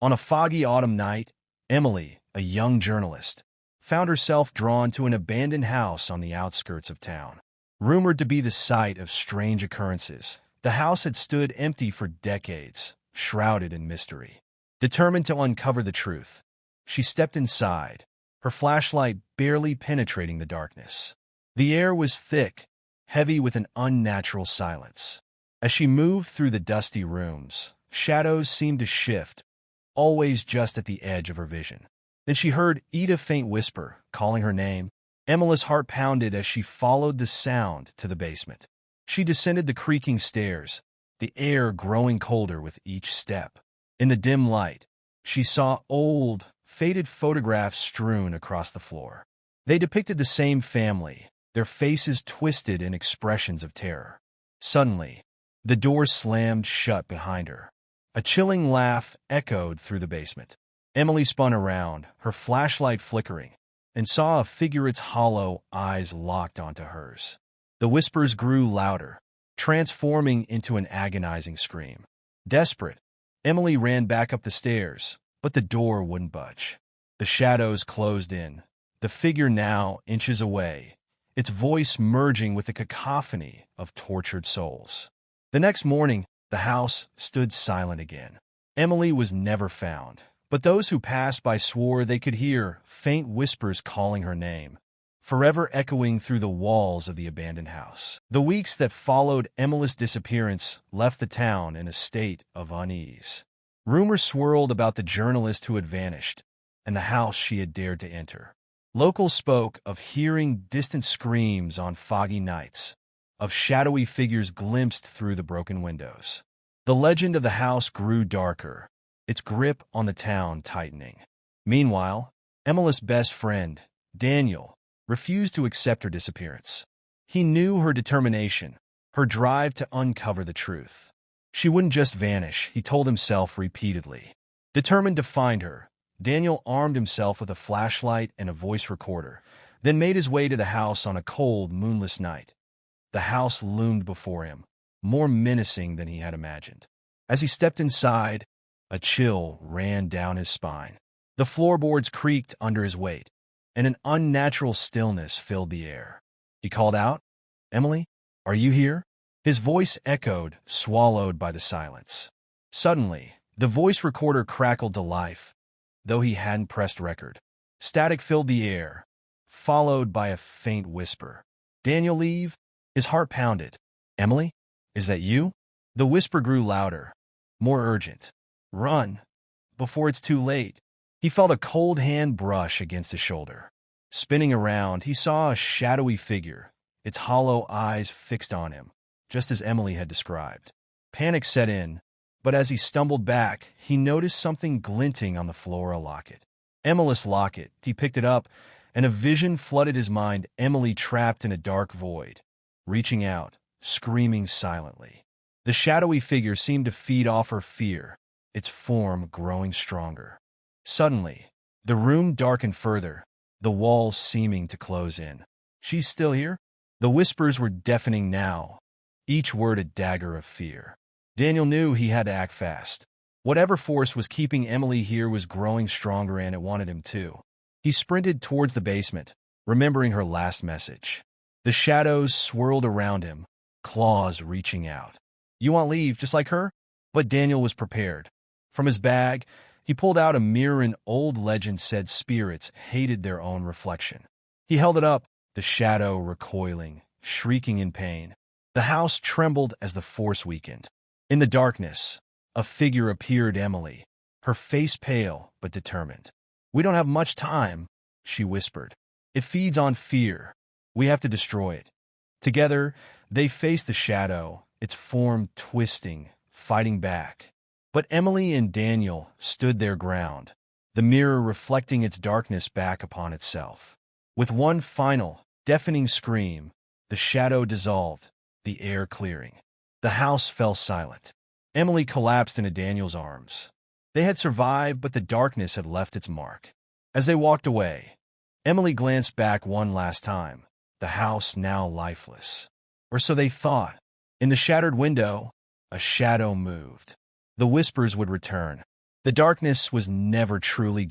On a foggy autumn night, Emily, a young journalist, found herself drawn to an abandoned house on the outskirts of town. Rumored to be the site of strange occurrences, the house had stood empty for decades, shrouded in mystery. Determined to uncover the truth, she stepped inside, her flashlight barely penetrating the darkness. The air was thick, heavy with an unnatural silence. As she moved through the dusty rooms, shadows seemed to shift, always just at the edge of her vision. Then she heard a faint whisper, calling her name. Emily's heart pounded as she followed the sound to the basement. She descended the creaking stairs, the air growing colder with each step. In the dim light, she saw old, faded photographs strewn across the floor. They depicted the same family, their faces twisted in expressions of terror. Suddenly, the door slammed shut behind her. A chilling laugh echoed through the basement. Emily spun around, her flashlight flickering, and saw a figure, its hollow eyes locked onto hers. The whispers grew louder, transforming into an agonizing scream. Desperate, Emily ran back up the stairs, but the door wouldn't budge. The shadows closed in, the figure now inches away, its voice merging with the cacophony of tortured souls. The next morning, the house stood silent again. Emily was never found, but those who passed by swore they could hear faint whispers calling her name, forever echoing through the walls of the abandoned house. The weeks that followed Emily's disappearance left the town in a state of unease. Rumors swirled about the journalist who had vanished and the house she had dared to enter. Locals spoke of hearing distant screams on foggy nights, of shadowy figures glimpsed through the broken windows. The legend of the house grew darker, its grip on the town tightening. Meanwhile, Emily's best friend, Daniel, refused to accept her disappearance. He knew her determination, her drive to uncover the truth. She wouldn't just vanish, he told himself repeatedly. Determined to find her, Daniel armed himself with a flashlight and a voice recorder, then made his way to the house on a cold, moonless night. The house loomed before him, more menacing than he had imagined. As he stepped inside, a chill ran down his spine. The floorboards creaked under his weight, and an unnatural stillness filled the air. He called out, "Emily, are you here?" His voice echoed, swallowed by the silence. Suddenly, the voice recorder crackled to life, though he hadn't pressed record. Static filled the air, followed by a faint whisper. "Daniel, leave?" His heart pounded. "Emily, is that you?" The whisper grew louder, more urgent. "Run, before it's too late." He felt a cold hand brush against his shoulder. Spinning around, he saw a shadowy figure, its hollow eyes fixed on him, just as Emily had described. Panic set in, but as he stumbled back, he noticed something glinting on the floor, a locket. Emily's locket. He picked it up, and a vision flooded his mind, Emily trapped in a dark void, reaching out, screaming silently. The shadowy figure seemed to feed off her fear, its form growing stronger. Suddenly, the room darkened further, the walls seeming to close in. "She's still here?" The whispers were deafening now, each word a dagger of fear. Daniel knew he had to act fast. Whatever force was keeping Emily here was growing stronger, and it wanted him too. He sprinted towards the basement, remembering her last message. The shadows swirled around him, claws reaching out. "You want leave, just like her?" But Daniel was prepared. From his bag, he pulled out a mirror. An old legend said spirits hated their own reflection. He held it up, the shadow recoiling, shrieking in pain. The house trembled as the force weakened. In the darkness, a figure appeared, Emily, her face pale but determined. "We don't have much time," she whispered. "It feeds on fear. We have to destroy it." Together, they faced the shadow, its form twisting, fighting back. But Emily and Daniel stood their ground, the mirror reflecting its darkness back upon itself. With one final, deafening scream, the shadow dissolved, the air clearing. The house fell silent. Emily collapsed into Daniel's arms. They had survived, but the darkness had left its mark. As they walked away, Emily glanced back one last time, the house now lifeless. Or so they thought. In the shattered window, a shadow moved. The whispers would return, The darkness was never truly